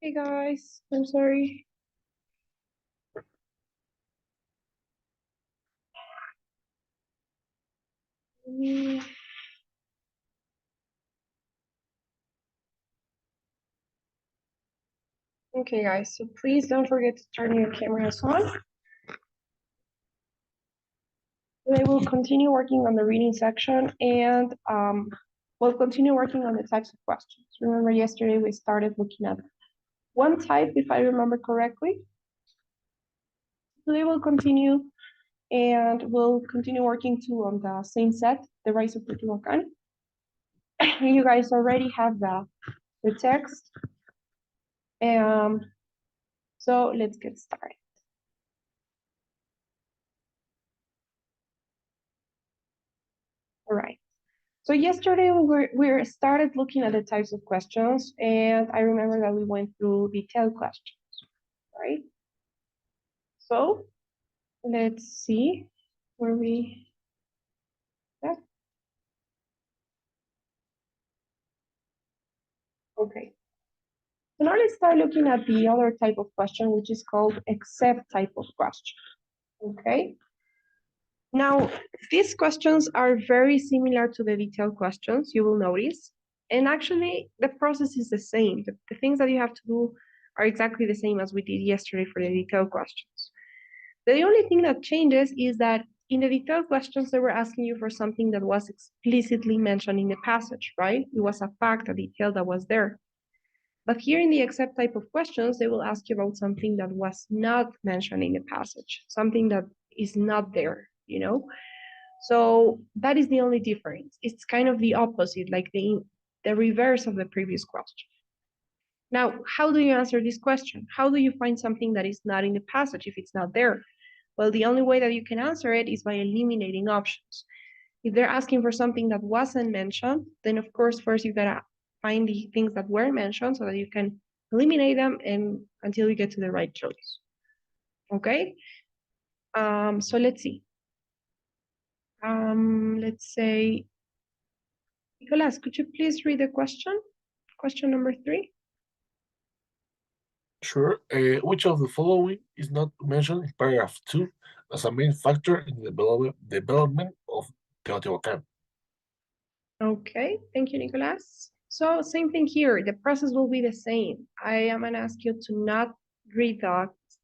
Hey guys, I'm sorry. Mm, Okay guys, so please don't forget to turn your cameras on. Today we'll continue working on the reading section and we'll continue working on the types of questions. Remember yesterday we started looking at one type, if I remember correctly. Today we'll continue and we'll continue working too on the same set, the rise of Teotihuacan. You guys already have the text. So let's get started. All right. So yesterday we started looking at the types of questions, and I remember that we went through detailed questions, right? So let's see where we yeah. Okay. So now let's start looking at the other type of question, which is called except type of question. Okay. Now, these questions are very similar to the detailed questions, you will notice. And actually, the process is the same. The things that you have to do are exactly the same as we did yesterday for the detailed questions. The only thing that changes is that in the detailed questions, they were asking you for something that was explicitly mentioned in the passage, right? It was a fact, a detail that was there. But here in the except type of questions, they will ask you about something that was not mentioned in the passage, something that is not there, you know? So that is the only difference. It's kind of the opposite, like the reverse of the previous question. Now, how do you answer this question? How do you find something that is not in the passage if it's not there? Well, the only way that you can answer it is by eliminating options. If they're asking for something that wasn't mentioned, then of course, first you gotta find the things that were mentioned so that you can eliminate them and until you get to the right choice. Okay? So let's see. Let's say, Nicolas, could you please read the question? Question number 3. Sure. Which of the following is not mentioned in paragraph 2 as a main factor in the development of Teotihuacan? Okay, thank you, Nicolas. So same thing here. The process will be the same. I am gonna ask you to not read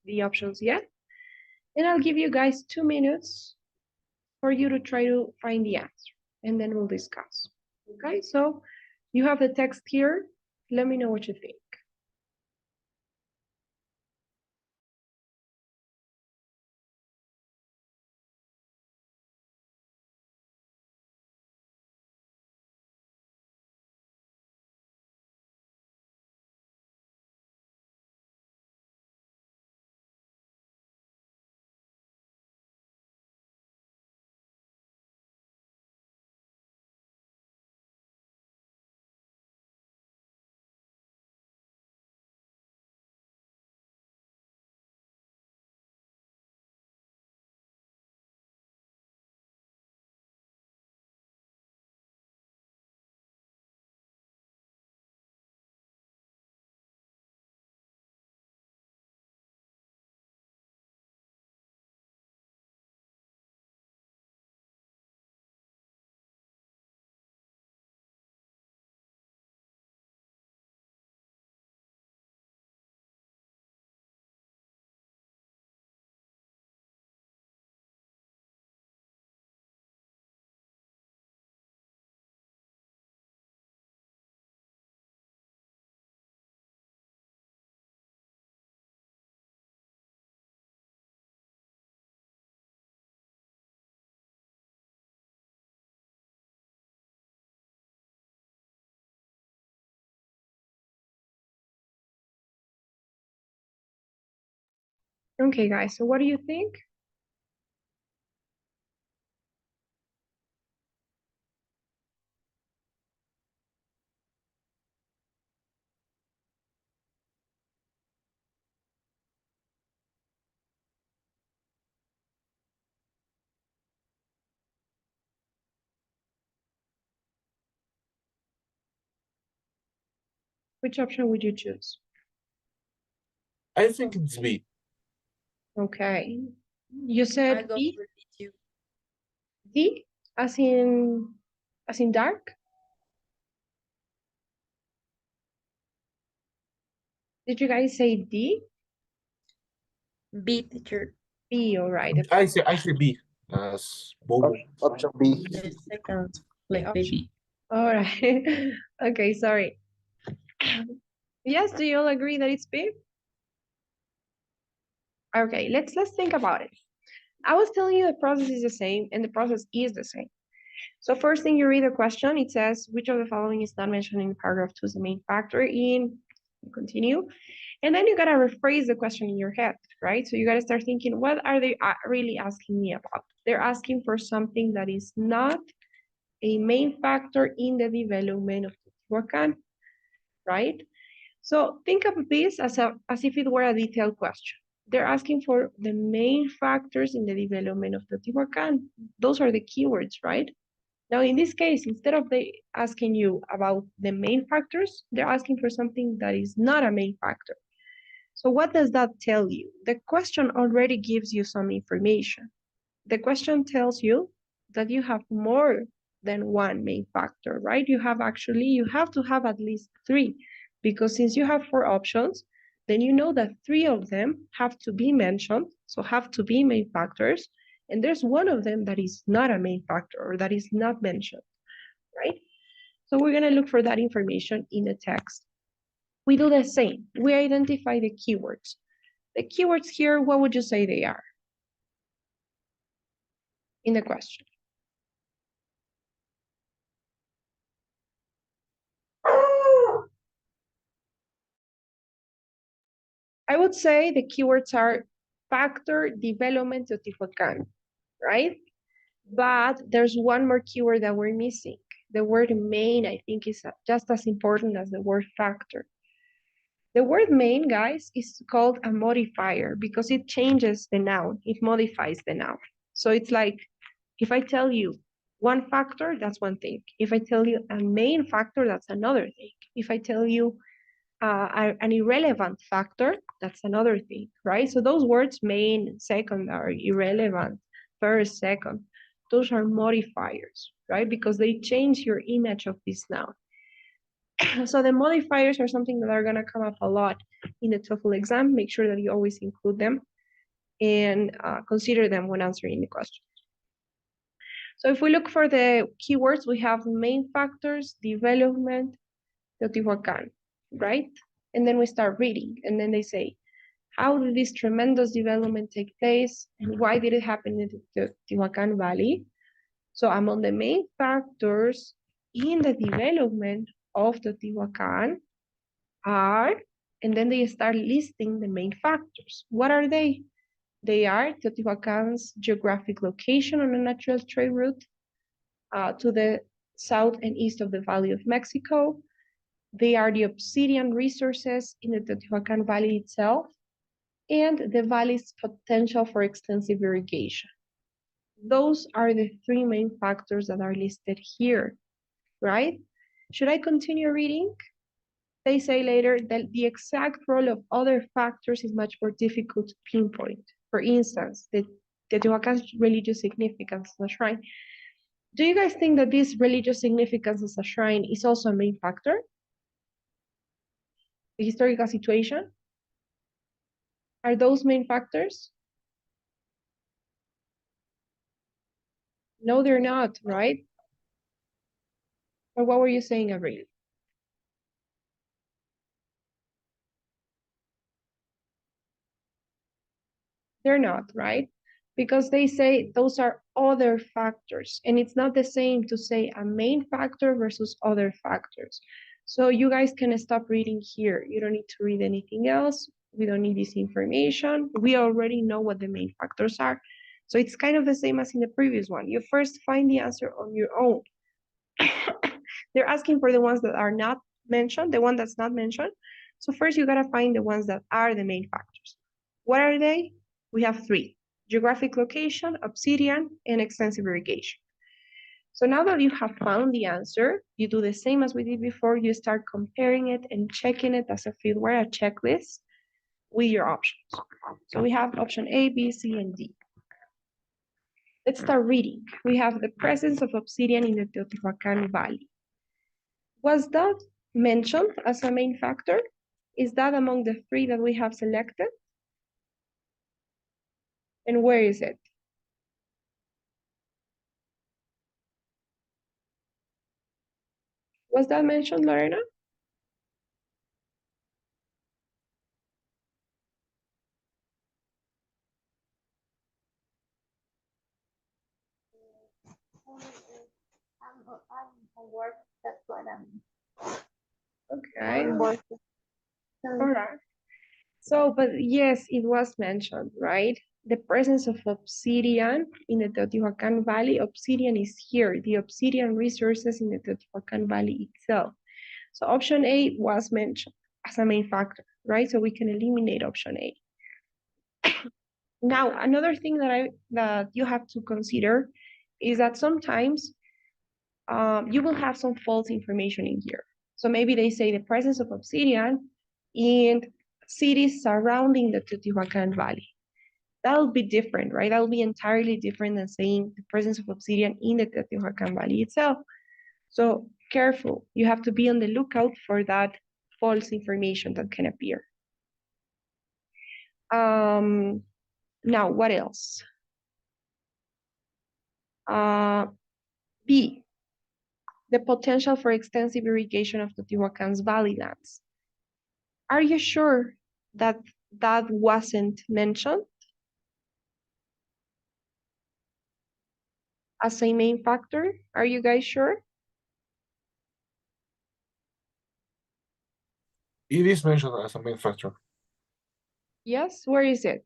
the options yet, and I'll give you guys 2 minutes for you to try to find the answer, and then we'll discuss. Okay, so you have the text here. Let me know what you think. Okay, guys, so what do you think? Which option would you choose? I think it's B. Okay. You I said go B, for D2. D, as in dark? Did you guys say D? B, teacher. B, all right. I say B as Bobo. Option B. The second, like B. All right. Okay, sorry. Yes, do you all agree that it's B? Okay, let's think about it. I was telling you the process is the same, and the process is the same. So first thing you read the question, it says, which of the following is not mentioned in paragraph 2 is the main factor in, continue. And then you gotta rephrase the question in your head, right? So you gotta start thinking, what are they really asking me about? They're asking for something that is not a main factor in the development of Teotihuacan, right? So think of this as if it were a detailed question. They're asking for the main factors in the development of Teotihuacan. Those are the keywords, right? Now, in this case, instead of they asking you about the main factors, they're asking for something that is not a main factor. So what does that tell you? The question already gives you some information. The question tells you that you have more than one main factor, right? You have to have at least three, because since you have four options, then you know that three of them have to be mentioned, so have to be main factors, and there's one of them that is not a main factor or that is not mentioned, right? So we're gonna look for that information in the text. We do the same. We identify the keywords. The keywords here, what would you say they are in the question? I would say the keywords are factor, development, Teotihuacan, right? But there's one more keyword that we're missing. The word main, I think, is just as important as the word factor. The word main, guys, is called a modifier because it changes the noun. It modifies the noun. So it's like, if I tell you one factor, that's one thing. If I tell you a main factor, that's another thing. If I tell you an irrelevant factor, that's another thing, right? So those words, main, secondary, irrelevant, first, second, those are modifiers, right? Because they change your image of this noun. So the modifiers are something that are gonna come up a lot in the TOEFL exam. Make sure that you always include them and consider them when answering the question. So if we look for the keywords, we have main factors, development, Teotihuacan, right? And then we start reading, and then they say, how did this tremendous development take place, and why did it happen in the Teotihuacan Valley? So among the main factors in the development of Teotihuacan are, and then they start listing the main factors. What are they? They are Teotihuacan's geographic location on a natural trade route to the south and east of the Valley of Mexico. They are the obsidian resources in the Teotihuacan Valley itself, and the valley's potential for extensive irrigation. Those are the three main factors that are listed here, right? Should I continue reading? They say later that the exact role of other factors is much more difficult to pinpoint. For instance, the Teotihuacan's religious significance as a shrine. Do you guys think that this religious significance as a shrine is also a main factor? The historical situation? Are those main factors? No, they're not, right? Or what were you saying, Avril? They're not, right? Because they say those are other factors, and it's not the same to say a main factor versus other factors. So you guys can stop reading here. You don't need to read anything else. We don't need this information. We already know what the main factors are. So it's kind of the same as in the previous one. You first find the answer on your own. They're asking for the ones that are not mentioned, the one that's not mentioned. So first you gotta find the ones that are the main factors. What are they? We have three: geographic location, obsidian, and extensive irrigation. So now that you have found the answer, you do the same as we did before. You start comparing it and checking it as if it were a checklist. with your options. So we have option A, B, C, and D. Let's start reading. We have the presence of obsidian in the Teotihuacan Valley. Was that mentioned as a main factor? Is that among the three that we have selected? And where is it? Was that mentioned, Lorena? I'm work. That's what I'm Okay, working. all right. So, but yes, it was mentioned, right? The presence of obsidian in the Teotihuacan Valley. Obsidian is here, the obsidian resources in the Teotihuacan Valley itself. So option A was mentioned as a main factor, right? So we can eliminate option A. Now, another thing that you have to consider is that sometimes you will have some false information in here. So maybe they say the presence of obsidian in cities surrounding the Teotihuacan Valley. That'll be different, right? That'll be entirely different than saying the presence of obsidian in the Teotihuacan Valley itself. So careful, you have to be on the lookout for that false information that can appear. Now, what else? B, the potential for extensive irrigation of Teotihuacan's valley lands. Are you sure that that wasn't mentioned as a main factor? Are you guys sure? It is mentioned as a main factor. Yes, where is it?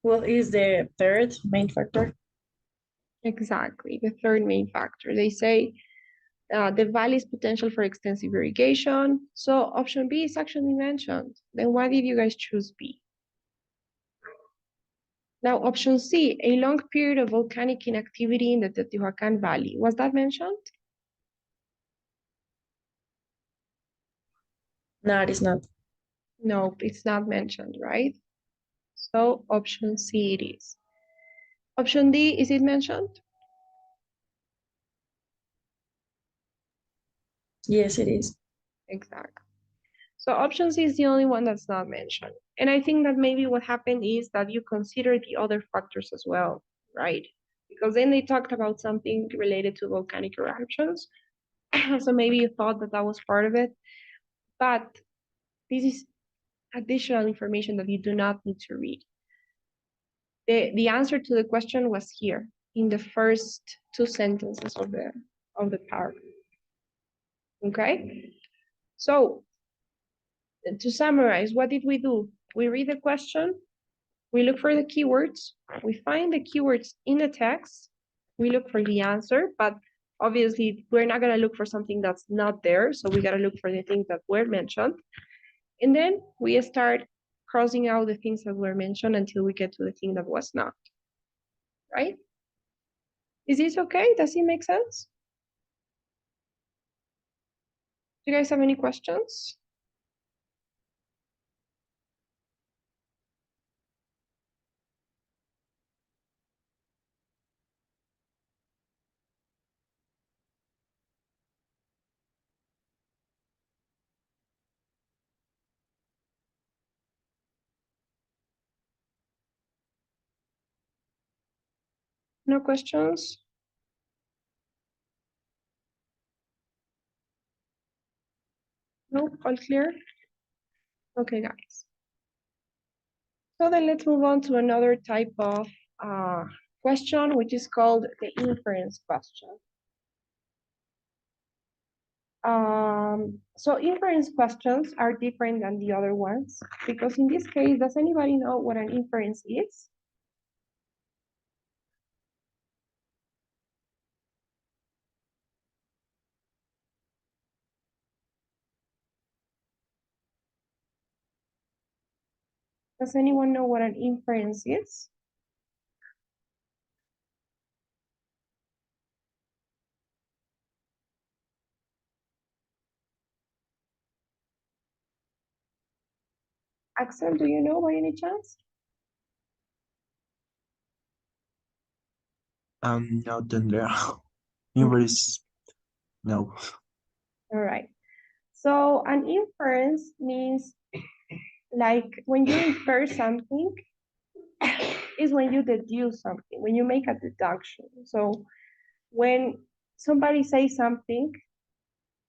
Well, is the third main factor? Exactly, the third main factor. They say the valley's potential for extensive irrigation. So option B is actually mentioned. Then why did you guys choose B? Now option C, a long period of volcanic inactivity in the Teotihuacan Valley. Was that mentioned? No, it is not. No, it's not mentioned, right? So option C it is. Option D, is it mentioned? Yes, it is. Exactly. So option C is the only one that's not mentioned. And I think that maybe what happened is that you consider the other factors as well, right? Because then they talked about something related to volcanic eruptions. So maybe you thought that that was part of it. But this is additional information that you do not need to read. The answer to the question was here in the first two sentences of the paragraph. Okay? So to summarize, what did we do? We read the question, we look for the keywords, we find the keywords in the text, we look for the answer, but obviously we're not gonna look for something that's not there, so we gotta look for the things that were mentioned. And then we start crossing out the things that were mentioned until we get to the thing that was not, right? Is this okay? Does it make sense? Do you guys have any questions? No questions? No, all clear? Okay, guys. So then let's move on to another type of question, which is called the inference question. So inference questions are different than the other ones because in this case, does anybody know what an inference is? Does anyone know what an inference is? Axel, do you know by any chance? Not Andrea. Inverse, no. All right. So an inference means like when you infer something is when you deduce something, when you make a deduction. So when somebody says something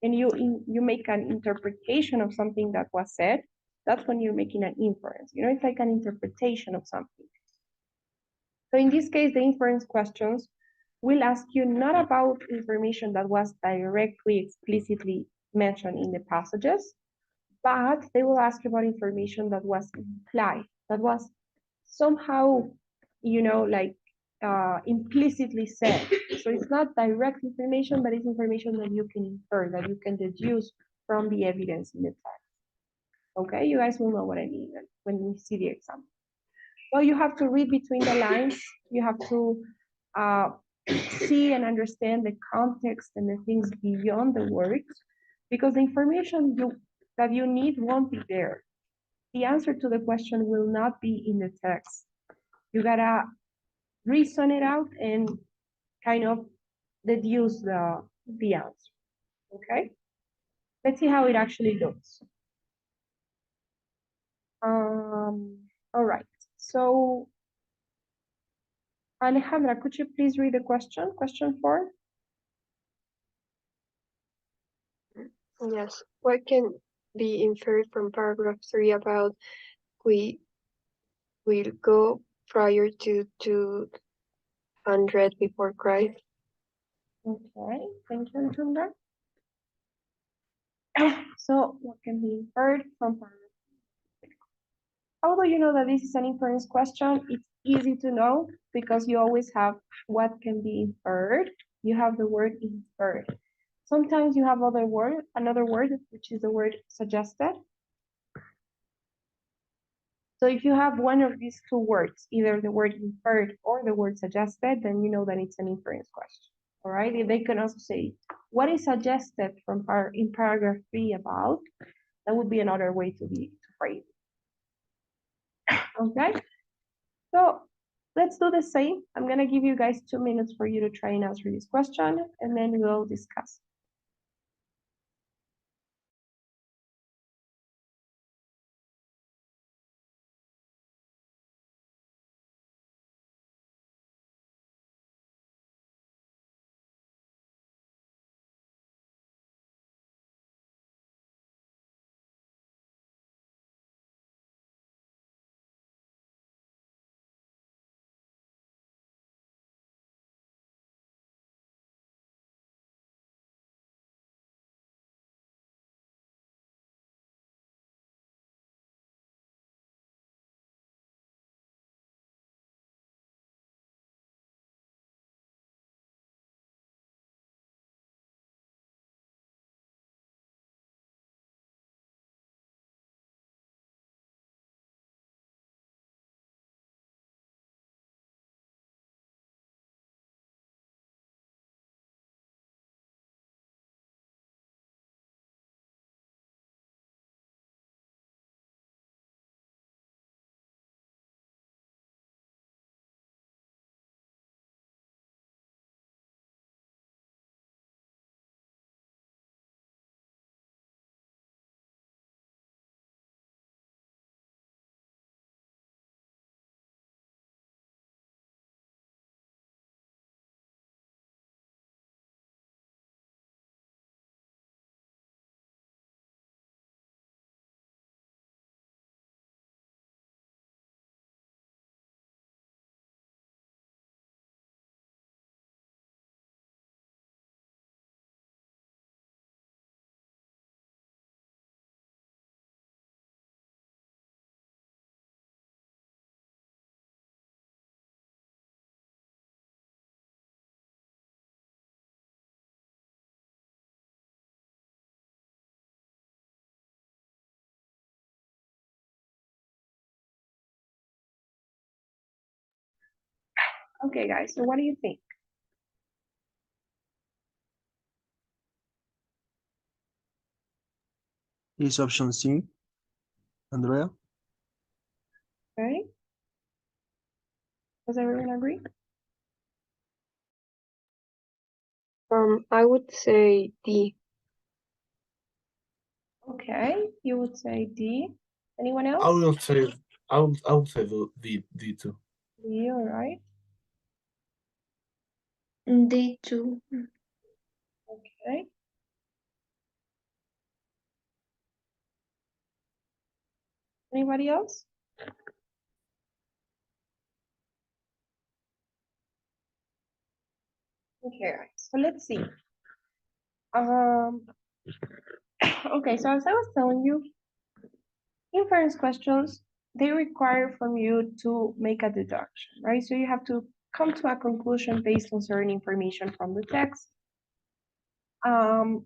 and you make an interpretation of something that was said, that's when you're making an inference. You know, it's like an interpretation of something. So in this case, the inference questions will ask you not about information that was directly, explicitly mentioned in the passages, but they will ask you about information that was implied, that was somehow, you know, like implicitly said. So it's not direct information, but it's information that you can infer, that you can deduce from the evidence in the text. Okay, you guys will know what I mean when we see the example. So you have to read between the lines. You have to see and understand the context and the things beyond the words, because the information that you need won't be there. The answer to the question will not be in the text. You gotta reason it out and kind of deduce the answer. Okay? Let's see how it actually looks. All right. So Alejandra, could you please read the question? Question 4. Yes. What can be inferred from paragraph 3 about we will go prior to 200 before Christ? Okay, thank you, Alejandra. So what can be inferred from paragraph? Although you know that this is an inference question, it's easy to know because you always have what can be inferred. You have the word inferred. Sometimes you have another word, which is the word suggested. So if you have one of these two words, either the word inferred or the word suggested, then you know that it's an inference question. All right. They can also say, what is suggested from in paragraph 3 about? That would be another way to phrase it. Okay. So let's do the same. I'm gonna give you guys 2 minutes for you to try and answer this question, and then we'll discuss. Okay, guys, so what do you think? Is option C, Andrea? Does everyone agree? I would say D. Okay, you would say D. Anyone else? I will say I would say the D too. D, all right. D two. Okay. Anybody else? Okay, so let's see. Um, okay, so as I was telling you, inference questions, they require from you to make a deduction, right? So you have to come to a conclusion based on certain information from the text. Now,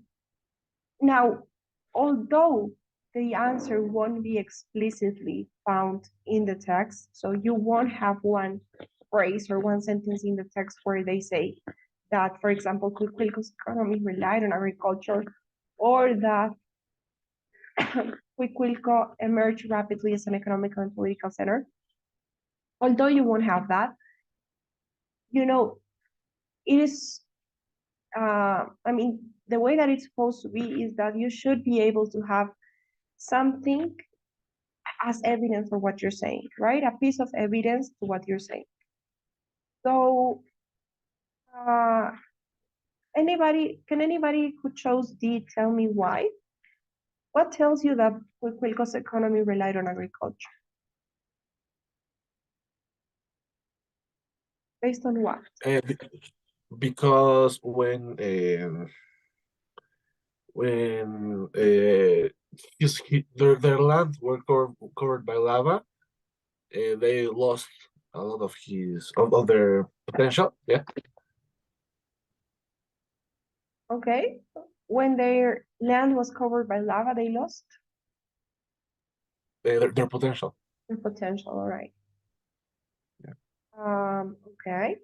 although the answer won't be explicitly found in the text, so you won't have one phrase or one sentence in the text where they say that, for example, Cuicuilco's economy relied on agriculture, or that Cuicuilco emerged rapidly as an economic and political center. Although you won't have that, it is, the way that it's supposed to be is that you should be able to have something as evidence for what you're saying, right? A piece of evidence to what you're saying. So, uh, can anybody who chose D tell me why? What tells you that Cuicuilco's economy relied on agriculture? Based on what? Because when their land were covered by lava, they lost a lot of their potential. Yeah, Okay. When their land was covered by lava, they lost their potential. their potential, all right. Yeah. Okay.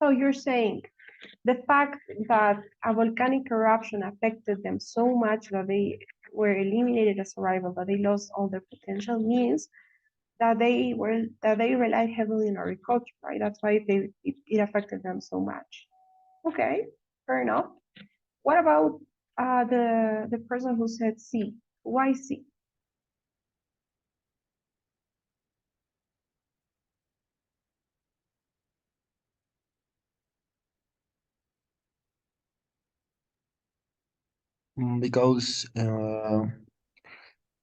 So you're saying the fact that a volcanic eruption affected them so much that they were eliminated as a rival, that they lost all their potential, means that they relied heavily on agriculture, right? That's why it affected them so much. Okay, fair enough. What about the person who said C? Why C? Because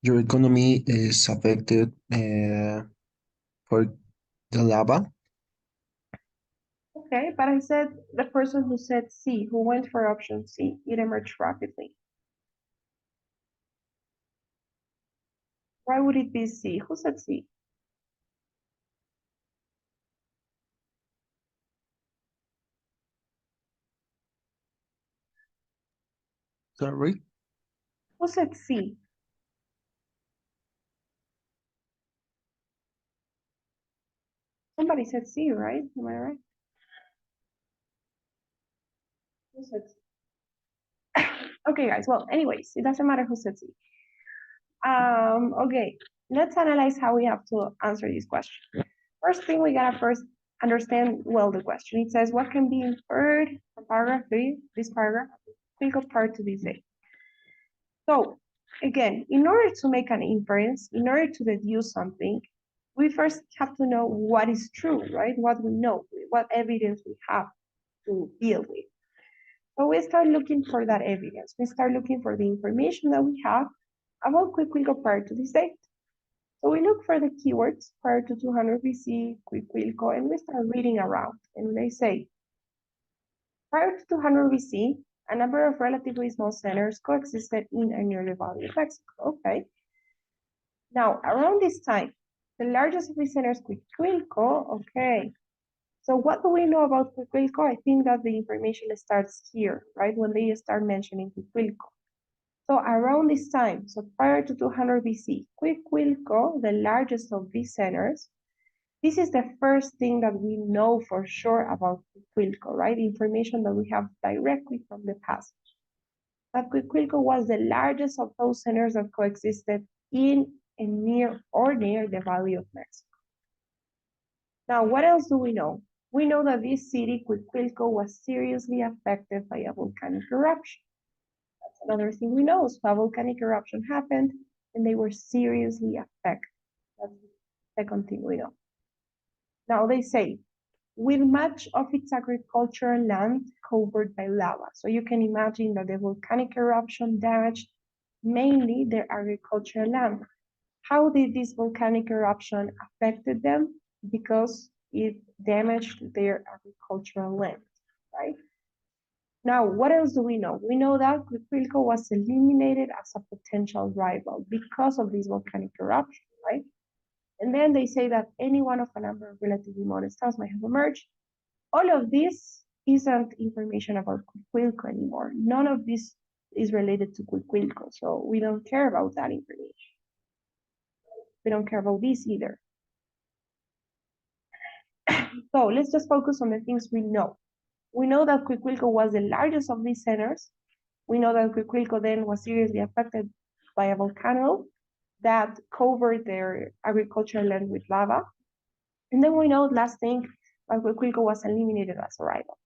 your economy is affected for the lava. Okay, but I said the person who said C, who went for option C, it emerged rapidly. Why would it be C? Who said C? Sorry. Who said C? Somebody said C, right? Am I right? Who said C? Okay, guys. Well, anyways, it doesn't matter who said C. Okay, let's analyze how we have to answer this question. First thing, we gotta first understand well the question. It says, what can be inferred from paragraph 3, this paragraph, critical part to this day. So again, in order to make an inference, in order to deduce something, we first have to know what is true, right? What we know, what evidence we have to deal with. So we start looking for that evidence. We start looking for the information that we have about Cuicuilco prior to this date. So we look for the keywords prior to 200 BC, Cuicuilco, and we start reading around. And they say, prior to 200 BC, a number of relatively small centers coexisted in and near the Valley of Mexico. Okay. Now, around this time, the largest of these centers, Cuicuilco. Okay. So what do we know about Cuicuilco? I think that the information starts here, right? When they start mentioning Cuicuilco. So around this time, so prior to 200 BC, Cuicuilco, the largest of these centers, this is the first thing that we know for sure about Cuicuilco, right? Information that we have directly from the passage. that Cuicuilco was the largest of those centers that coexisted in and near the Valley of Mexico. Now, what else do we know? We know that this city, Cuicuilco, was seriously affected by a volcanic eruption. That's another thing we know. So a volcanic eruption happened and they were seriously affected. That's the second thing we know. Now they say, with much of its agricultural land covered by lava. So you can imagine that the volcanic eruption damaged mainly their agricultural land. How did this volcanic eruption affected them? Because it damaged their agricultural land, right? Now, what else do we know? We know that Cuicuilco was eliminated as a potential rival because of this volcanic eruption, right? And then they say that any one of a number of relatively modest towns might have emerged. All of this isn't information about Cuicuilco anymore. None of this is related to Cuicuilco, so we don't care about that information. We don't care about this either. So let's just focus on the things we know. We know that Cuicuilco was the largest of these centers. We know that Cuicuilco then was seriously affected by a volcano that covered their agricultural land with lava. And then we know, last thing, that Cuicuilco was eliminated as a rival.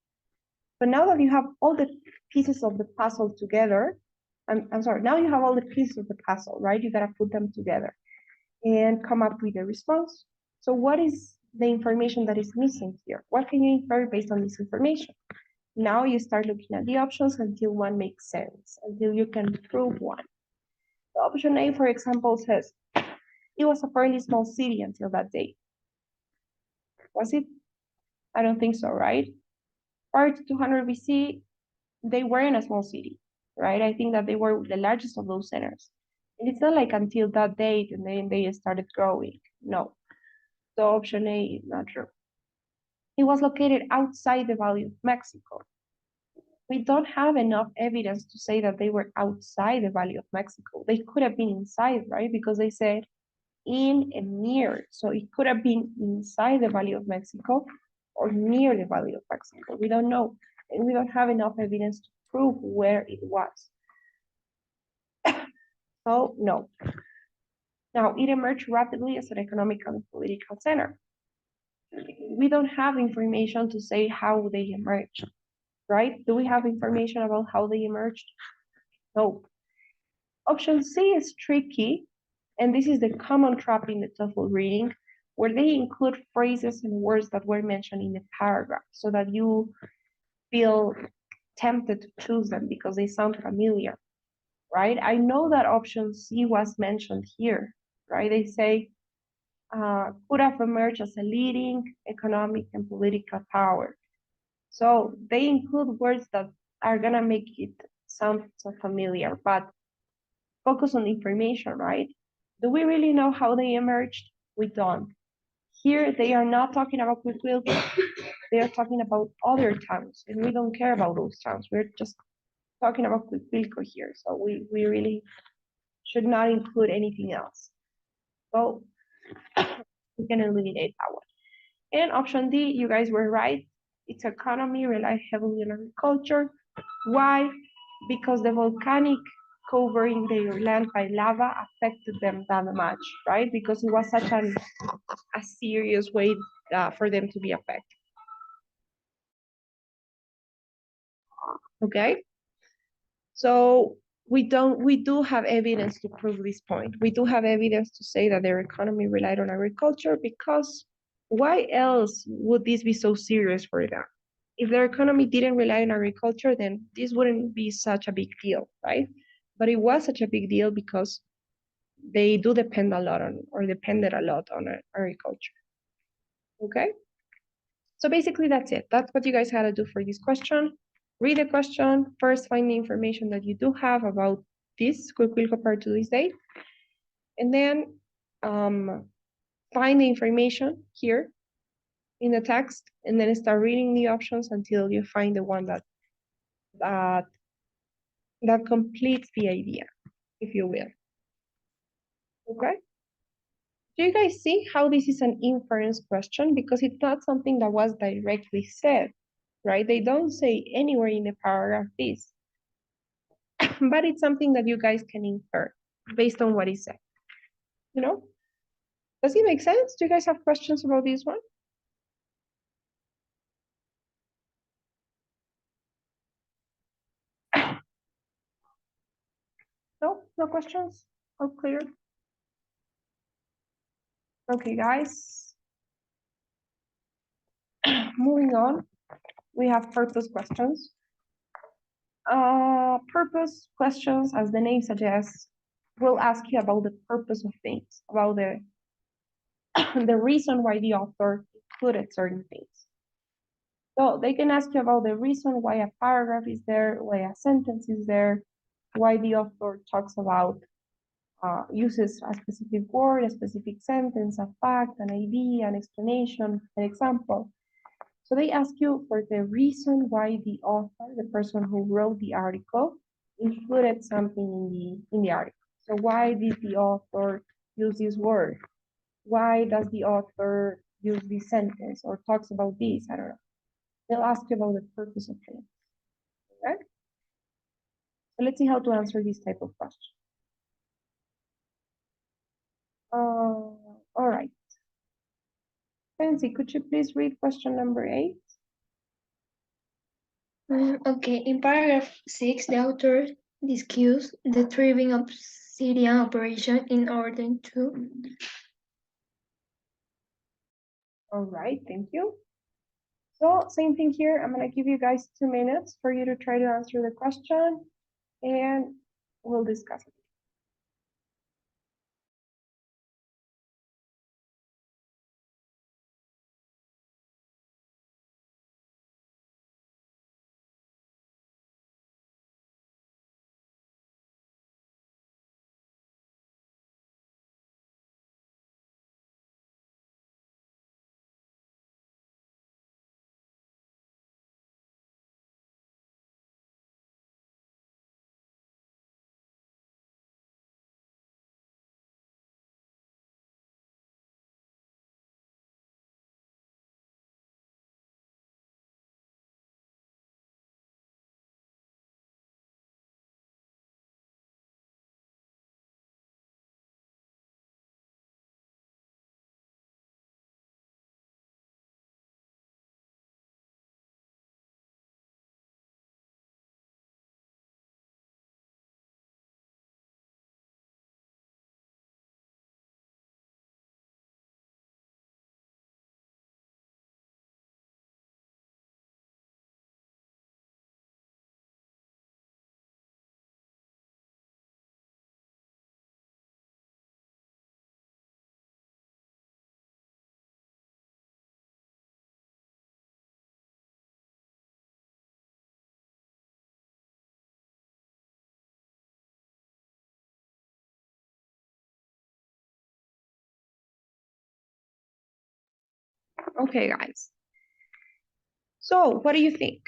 So now that you have all the pieces of the puzzle together, I'm sorry, now you have all the pieces of the puzzle, right? You gotta put them together and come up with a response. So what is the information that is missing here? What can you infer based on this information? Now you start looking at the options until one makes sense, until you can prove one. So option A, for example, says, it was a fairly small city until that day. Was it? I don't think so, right? Prior to 200 BC, they weren't a small city, right? I think that they were the largest of those centers. And it's not like until that date and then they started growing. No. So option A is not true. It was located outside the Valley of Mexico. We don't have enough evidence to say that they were outside the Valley of Mexico. They could have been inside, right? Because they said in and near. So it could have been inside the Valley of Mexico or near the Valley of Mexico. We don't know. And we don't have enough evidence to prove where it was. So no. Now, it emerged rapidly as an economic and political center. We don't have information to say how they emerged, right? Do we have information about how they emerged? No. Option C is tricky, and this is the common trap in the TOEFL reading, where they include phrases and words that were mentioned in the paragraph so that you feel tempted to choose them because they sound familiar, right? I know that option C was mentioned here, right? They say, could have emerged as a leading economic and political power. So they include words that are gonna make it sound so familiar, but focus on the information, right? Do we really know how they emerged? We don't. Here, they are not talking about Cuicuilco. They are talking about other towns, and we don't care about those towns. We're just talking about Cuicuilco here, so we really should not include anything else. So we can eliminate that one. And option D, you guys were right. Its economy relied heavily on agriculture. Why? Because the volcanic covering their land by lava affected them that much, right? Because it was such a serious way for them to be affected. Okay? So we do have evidence to prove this point. We do have evidence to say that their economy relied on agriculture because why else would this be so serious for them? If their economy didn't rely on agriculture, then this wouldn't be such a big deal, right? But it was such a big deal because they do depend a lot on, or depended a lot on agriculture. Okay? So basically that's it. That's what you guys had to do for this question. Read the question, first find the information that you do have about this Cuicuilco prior to this date, and then find the information here in the text, and then start reading the options until you find the one that completes the idea, if you will. Okay? Do you guys see how this is an inference question? Because it's not something that was directly said, right? They don't say anywhere in the paragraph this. but it's something that you guys can infer based on what is said. You know? Does it make sense? Do you guys have questions about this one? No? No questions? All clear? Okay, guys. Moving on, we have purpose questions. Purpose questions, as the name suggests, will ask you about the purpose of things, about the the reason why the author included certain things. So they can ask you about the reason why a paragraph is there, why a sentence is there, why the author talks about, uses a specific word, a specific sentence, a fact, an idea, an explanation, an example. So they ask you for the reason why the author, the person who wrote the article, included something in the article. So why did the author use this word? Why does the author use this sentence or talks about this? I don't know. They'll ask you about the purpose of things. Okay? So let's see how to answer this type of question. All right. Fancy, could you please read question number 8? Okay, in paragraph 6, the author discusses the thriving obsidian operation in order to. All right, thank you. So same thing here. I'm gonna give you guys 2 minutes for you to try to answer the question and we'll discuss it. Okay, guys. So what do you think?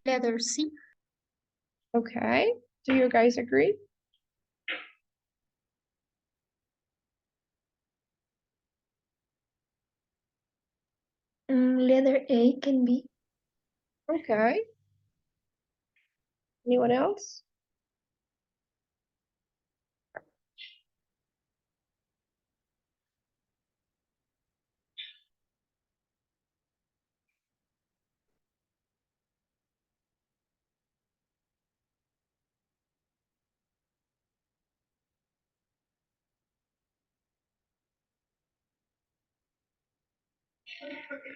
Letter C. Okay, do you guys agree? Letter A can be. Okay. Anyone else?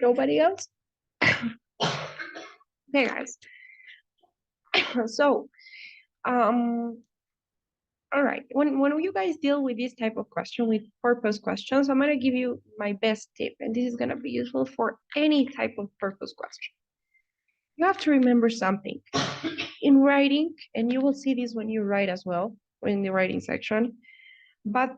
Nobody else? Okay, guys. So, all right. When you guys deal with this type of question, with purpose questions, I'm gonna give you my best tip, and this is gonna be useful for any type of purpose question. You have to remember something. In writing, and you will see this when you write as well, in the writing section, but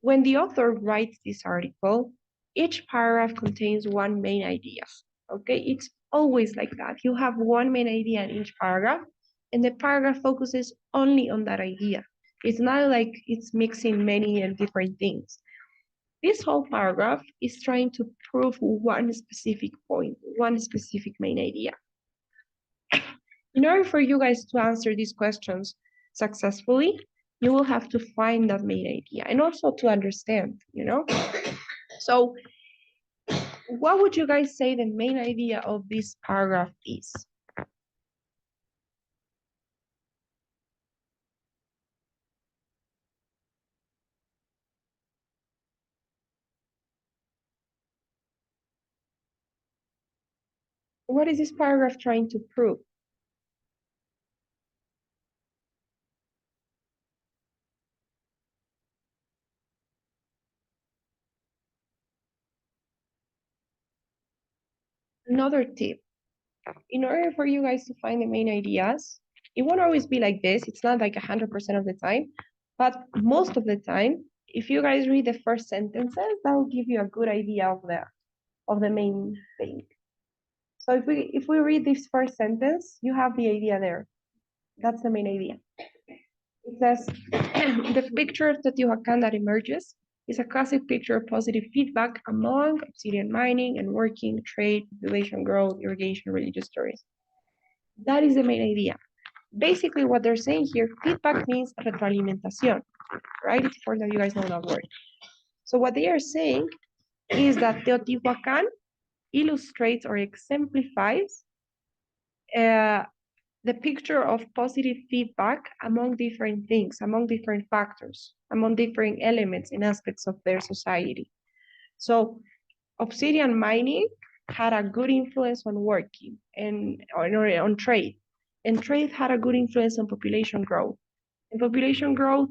when the author writes this article, each paragraph contains one main idea. Okay, it's always like that. You have one main idea in each paragraph, and the paragraph focuses only on that idea. It's not like it's mixing many and different things. This whole paragraph is trying to prove one specific point, one specific main idea. In order for you guys to answer these questions successfully, you will have to find that main idea and also to understand, So what would you guys say the main idea of this paragraph is? What is this paragraph trying to prove? Another tip. In order for you guys to find the main ideas, it won't always be like this. It's not like 100% of the time, but most of the time, if you guys read the first sentences, that will give you a good idea of the main thing. So if we read this first sentence, you have the idea there. That's the main idea. It says, the picture of Teotihuacan that emerges is a classic picture of positive feedback among obsidian mining and working, trade, population growth, irrigation, religious stories. That is the main idea. Basically, what they're saying here, feedback means retroalimentación, right? It's important that you guys know that word. So what they are saying is that Teotihuacan illustrates or exemplifies the picture of positive feedback among different things, among different factors, among different elements and aspects of their society. So obsidian mining had a good influence on working and on trade, and trade had a good influence on population growth. And population growth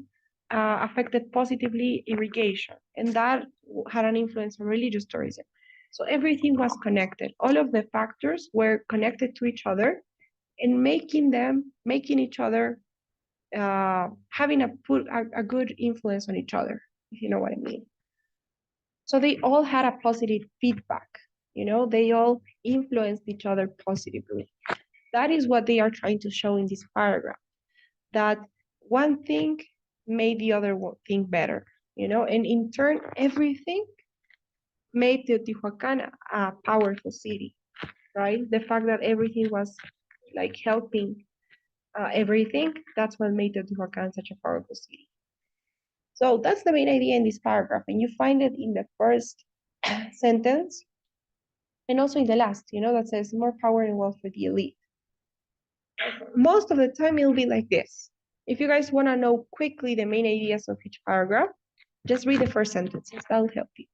affected positively irrigation, and that had an influence on religious tourism. So everything was connected. All of the factors were connected to each other and making each other, having a good influence on each other, if you know what I mean. So they all had a positive feedback, they all influenced each other positively. That is what they are trying to show in this paragraph, that one thing made the other thing better, and in turn, everything made Teotihuacan a powerful city, right? The fact that everything was like helping everything, that's what made Teotihuacan such a powerful city. So that's the main idea in this paragraph, and you find it in the first sentence and also in the last, that says more power and wealth for the elite. Most of the time it'll be like this. If you guys want to know quickly the main ideas of each paragraph, just read the first sentences. That'll help you.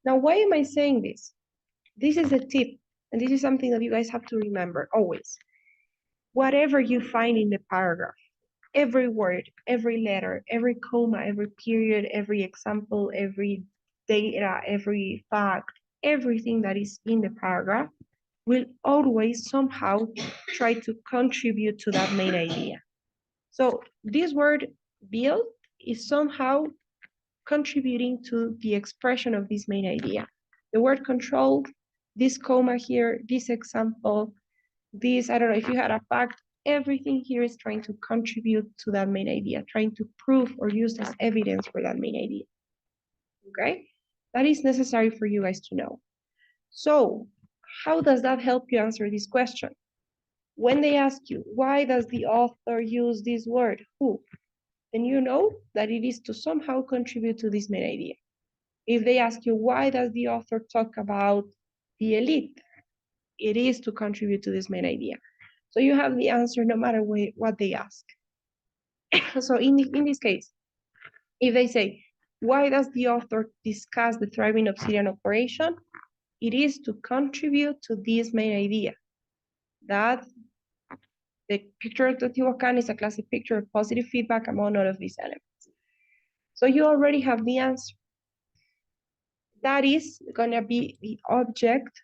Now, why am I saying this? This is a tip, and this is something that you guys have to remember always. Whatever you find in the paragraph, every word, every letter, every comma, every period, every example, every data, every fact, everything that is in the paragraph will always somehow try to contribute to that main idea. So this word build is somehow contributing to the expression of this main idea. The word control, this comma here, this example, this, I don't know, if you had a fact, everything here is trying to contribute to that main idea, trying to prove or use as evidence for that main idea. Okay? That is necessary for you guys to know. So, how does that help you answer this question? When they ask you, why does the author use this word, who? Then you know that it is to somehow contribute to this main idea. If they ask you, why does the author talk about the elite? It is to contribute to this main idea. So you have the answer no matter what they ask. So in this case, if they say, why does the author discuss the thriving obsidian operation? It is to contribute to this main idea, that the picture of Teotihuacan is a classic picture of positive feedback among all of these elements. So you already have the answer. That is going to be the object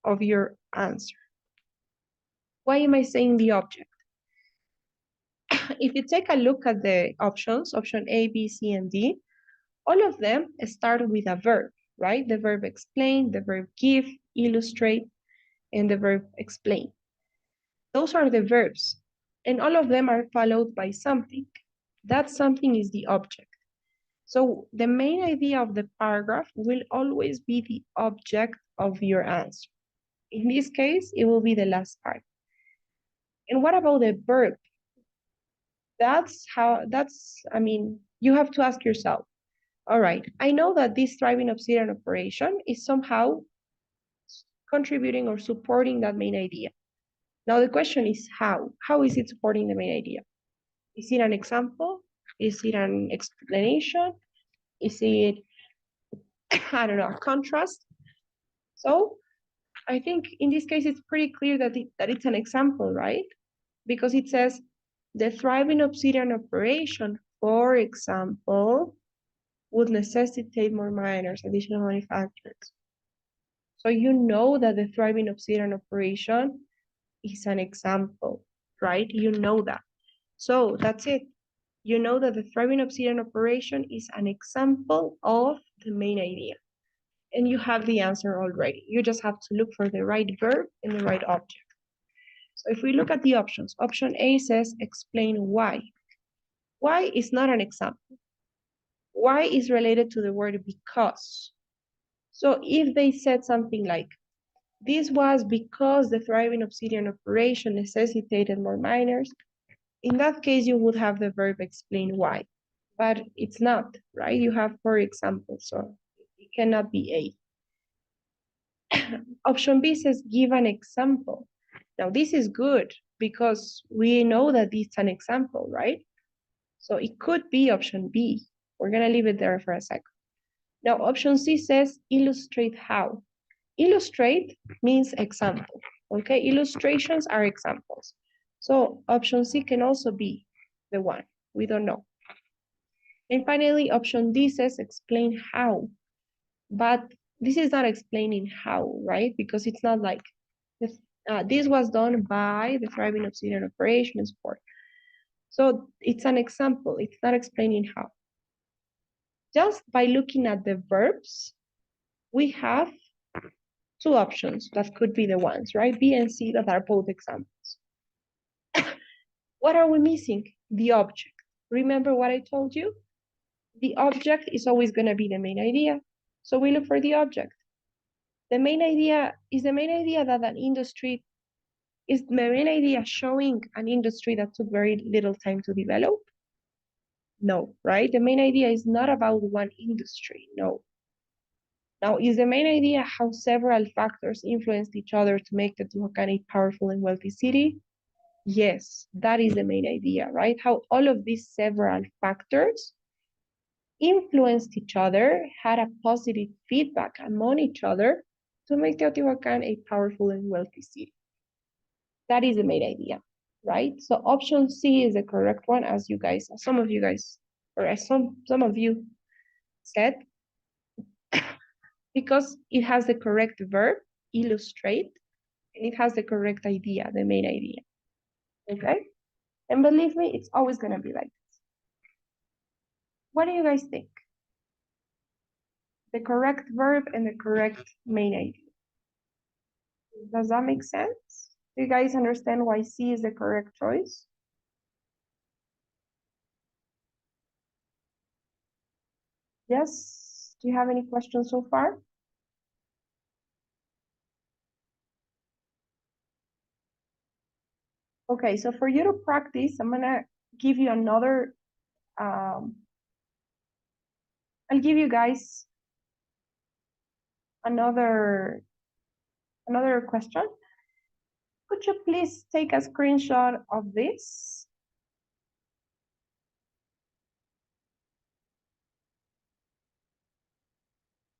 of your answer. Why am I saying the object? If you take a look at the options, option A, B, C, and D, all of them start with a verb, right? The verb explain, the verb give, illustrate, and the verb explain. Those are the verbs, and all of them are followed by something. That something is the object. So the main idea of the paragraph will always be the object of your answer. In this case, it will be the last part. And what about the verb? I mean, you have to ask yourself, all right, I know that this thriving obsidian operation is somehow contributing or supporting that main idea. Now the question is how? How is it supporting the main idea? Is it an example? Is it an explanation? Is it, I don't know, a contrast? So I think in this case, it's pretty clear that it's an example, right? Because it says the thriving obsidian operation, for example, would necessitate more miners, additional manufacturers. So you know that the thriving obsidian operation is an example, right? You know that. So that's it. You know that the thriving obsidian operation is an example of the main idea. And you have the answer already. You just have to look for the right verb and the right object. So if we look at the options, option A says explain why. Why is not an example. Why is related to the word because. So if they said something like, this was because the thriving obsidian operation necessitated more miners, in that case, you would have the verb explain why, but it's not, right? You have for example, so it cannot be A. Option B says give an example. Now this is good because we know that it's an example, right? So it could be option B. We're gonna leave it there for a second. Now option C says illustrate how. Illustrate means example, okay? Illustrations are examples. So option C can also be the one, we don't know. And finally, option D says explain how, but this is not explaining how, right? Because it's not like this was done by the thriving obsidian operation and support. So it's an example, it's not explaining how. Just by looking at the verbs, we have two options that could be the ones, right? B and C that are both examples. What are we missing? The object. Remember what I told you? The object is always going to be the main idea. So we look for the object. The main idea is the main idea that an industry is the main idea showing an industry that took very little time to develop? No, right? The main idea is not about one industry, no. Now, is the main idea how several factors influenced each other to make Teotihuacan a powerful and wealthy city? Yes, that is the main idea, right? How all of these several factors influenced each other, had a positive feedback among each other to make Teotihuacan a powerful and wealthy city. That is the main idea, right? So option C is the correct one, as you guys, some of you guys, or as some of you said, because it has the correct verb, illustrate, and it has the correct idea, the main idea, okay? And believe me, it's always gonna be like this. What do you guys think? The correct verb and the correct main idea. Does that make sense? Do you guys understand why C is the correct choice? Yes? Do you have any questions so far? Okay, so for you to practice, I'm gonna give you another, I'll give you guys another question. Could you please take a screenshot of this?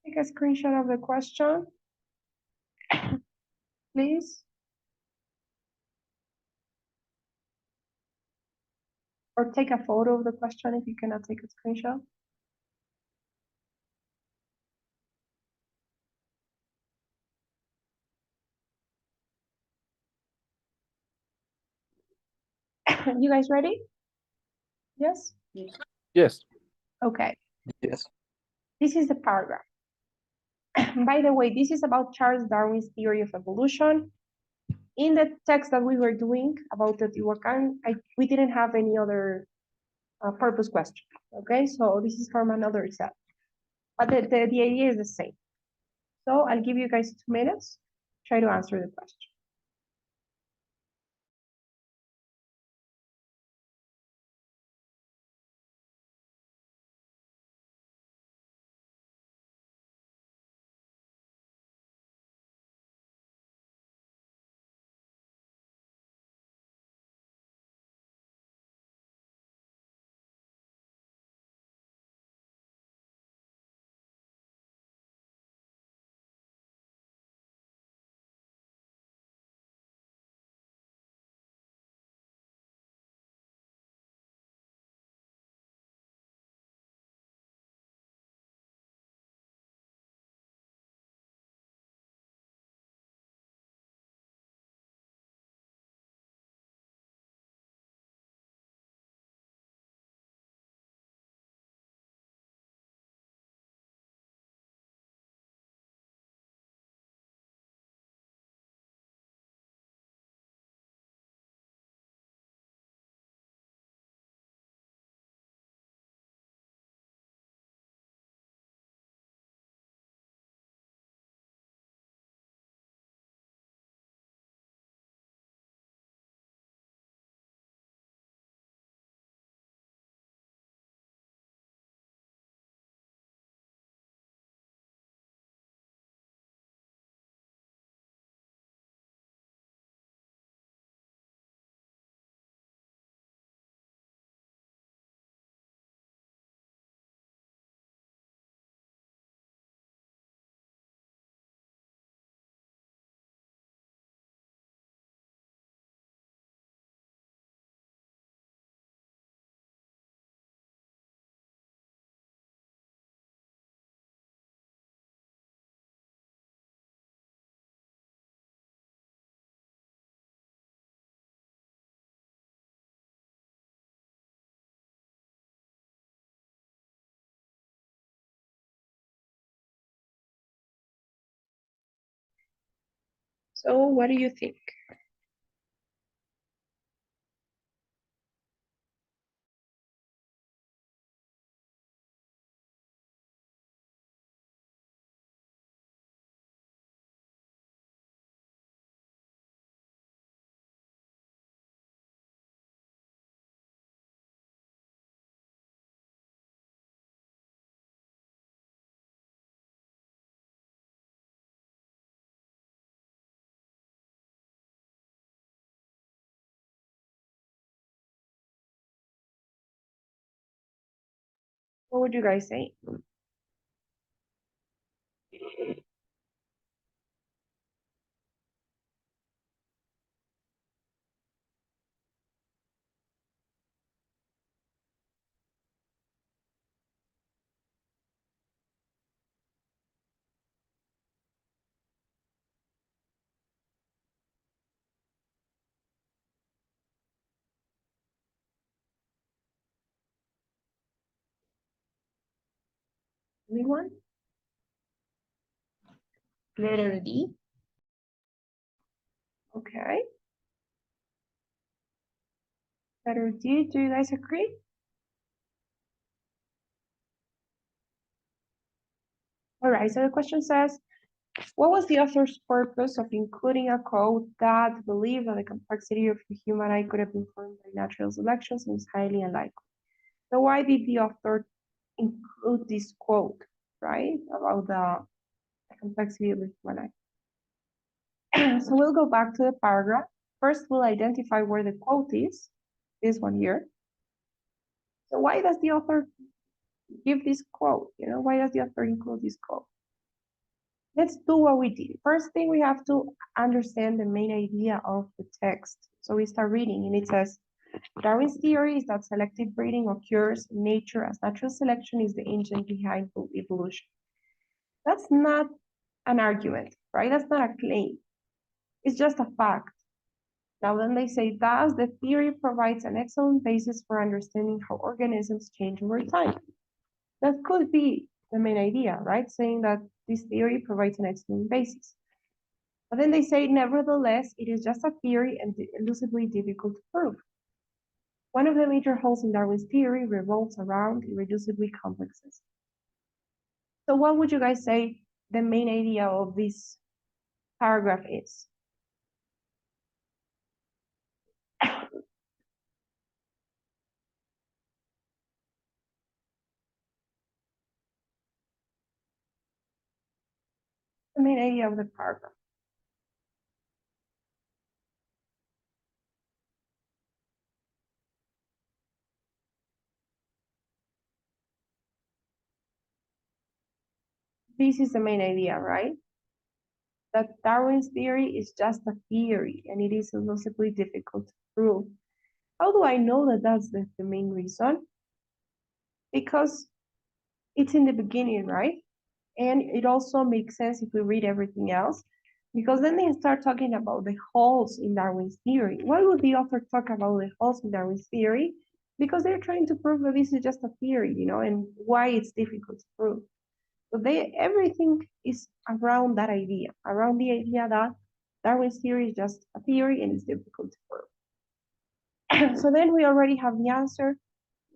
Take a screenshot of the question, please. Or take a photo of the question if you cannot take a screenshot. You guys ready? Yes? Yes. Okay, Yes. this is the paragraph. By the way, this is about Charles Darwin's theory of evolution. In the text that we were doing about Teotihuacan, we didn't have any other purpose question. Okay, so this is from another set, but the idea is the same. So I'll give you guys 2 minutes. Try to answer the question. So what do you think? What would you guys say? Anyone? Letter D. Okay. Letter D, do you guys agree? All right, so the question says, what was the author's purpose of including a quote that believed that the complexity of the human eye could have been formed by natural selection seems highly unlikely? So why did the author include this quote, right, about the complexity of the human eye? So we'll go back to the paragraph. First, we'll identify where the quote is, this one here. So why does the author give this quote? Why does the author include this quote? Let's do what we did. First thing, we have to understand the main idea of the text. So we start reading, and it says, Darwin's theory is that selective breeding occurs in nature as natural selection is the engine behind evolution. That's not an argument, right? That's not a claim. It's just a fact. Now, then they say, thus, the theory provides an excellent basis for understanding how organisms change over time. That could be the main idea, right? Saying that this theory provides an excellent basis. But then they say, nevertheless, it is just a theory and elusively difficult to prove. One of the major holes in Darwin's theory revolves around irreducibly complex systems. So what would you guys say the main idea of this paragraph is? The main idea of the paragraph. This is the main idea, right? That Darwin's theory is just a theory and it is illusively difficult to prove. How do I know that that's the main reason? Because it's in the beginning, right? And it also makes sense if we read everything else, because then they start talking about the holes in Darwin's theory. Why would the author talk about the holes in Darwin's theory? Because they're trying to prove that this is just a theory, and why it's difficult to prove. So everything is around that idea, around the idea that Darwin's theory is just a theory and it's difficult to prove. So then we already have the answer.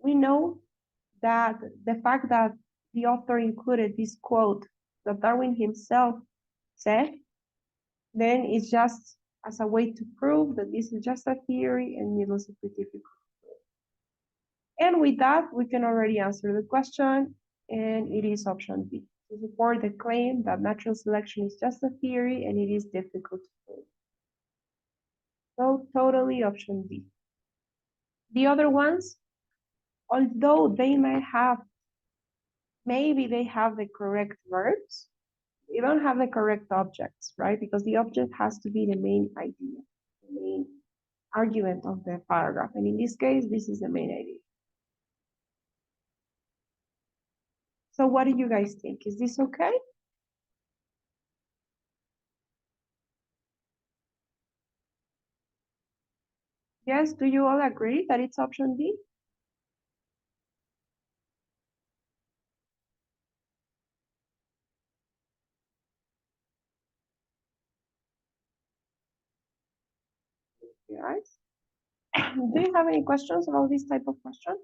We know that the fact that the author included this quote that Darwin himself said, then it's just as a way to prove that this is just a theory and it was difficult. And with that, we can already answer the question, and it is option B, to support the claim that natural selection is just a theory and it is difficult to prove. So totally option B. The other ones, although they might have, maybe they have the correct verbs, they don't have the correct objects, right? Because the object has to be the main idea, the main argument of the paragraph. And in this case, this is the main idea. So what do you guys think? Is this okay? Yes, do you all agree that it's option B? Guys, do you have any questions about this type of question?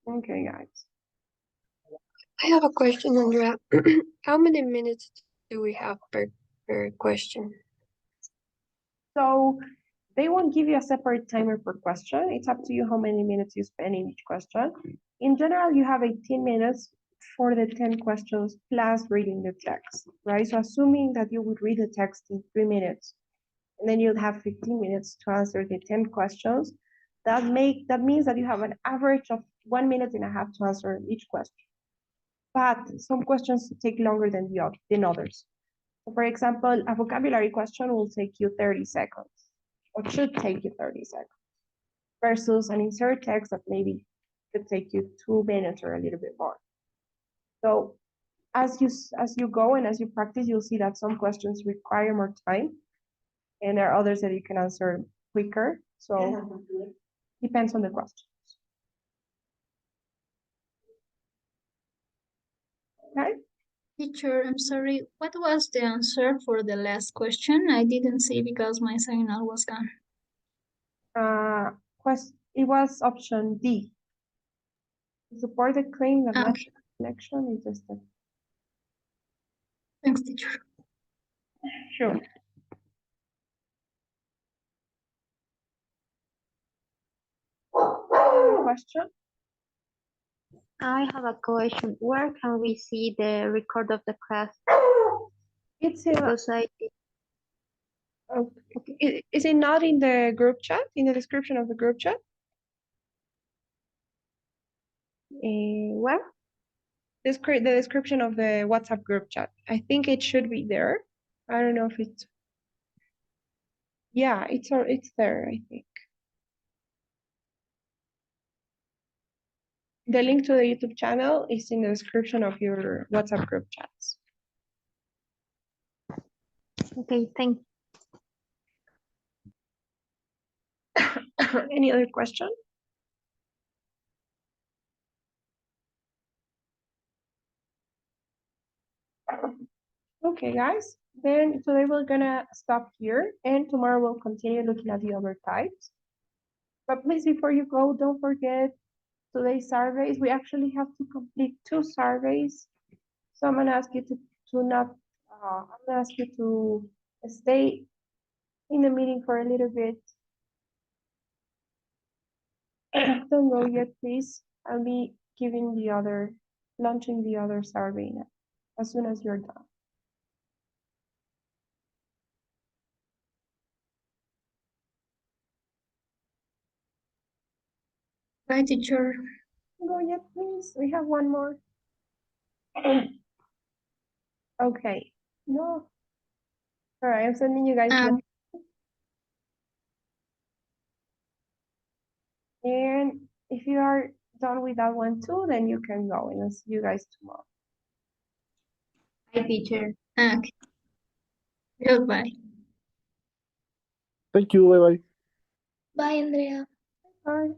Okay, guys. I have a question, Andrea. How many minutes do we have per question? So they won't give you a separate timer per question. It's up to you how many minutes you spend in each question. In general, you have 18 minutes for the 10 questions plus reading the text, right? So assuming that you would read the text in 3 minutes, and then you'll have 15 minutes to answer the 10 questions, that means that you have an average of 1.5 minutes to answer each question. But some questions take longer than others. So for example, a vocabulary question will take you 30 seconds, or should take you 30 seconds, versus an insert text that maybe could take you 2 minutes or a little bit more. So as you go and as you practice, you'll see that some questions require more time, and there are others that you can answer quicker. So depends on the questions. Okay. Teacher, I'm sorry, what was the answer for the last question? I didn't see because my signal was gone. It was option D. To support the claim that Okay. natural selection is just a Thanks, teacher. sure. Question? I have a question. Where can we see the record of the class? It's in, Because is it not in the group chat, in the description of the group chat? where? The description of the WhatsApp group chat. I think it should be there. I don't know if it's, yeah, it's there, I think. The link to the YouTube channel is in the description of your WhatsApp group chats. Okay, thank you. Any other question? Okay, guys, then today we're gonna stop here and tomorrow we'll continue looking at the other types. But please, before you go, don't forget today's surveys. We actually have to complete 2 surveys. So I'm gonna ask you to not, I'm gonna ask you to stay in the meeting for a little bit. Don't go yet, please. I'll be launching the other survey now, as soon as you're done. Bye, teacher. Don't go yet, please. We have one more. Okay. No. All right, I'm sending you guys. Um, And if you are done with that one too, then you can go and I'll see you guys tomorrow. Hi, teacher. okay. Goodbye. Thank you. Bye bye. Bye, Andrea. Bye.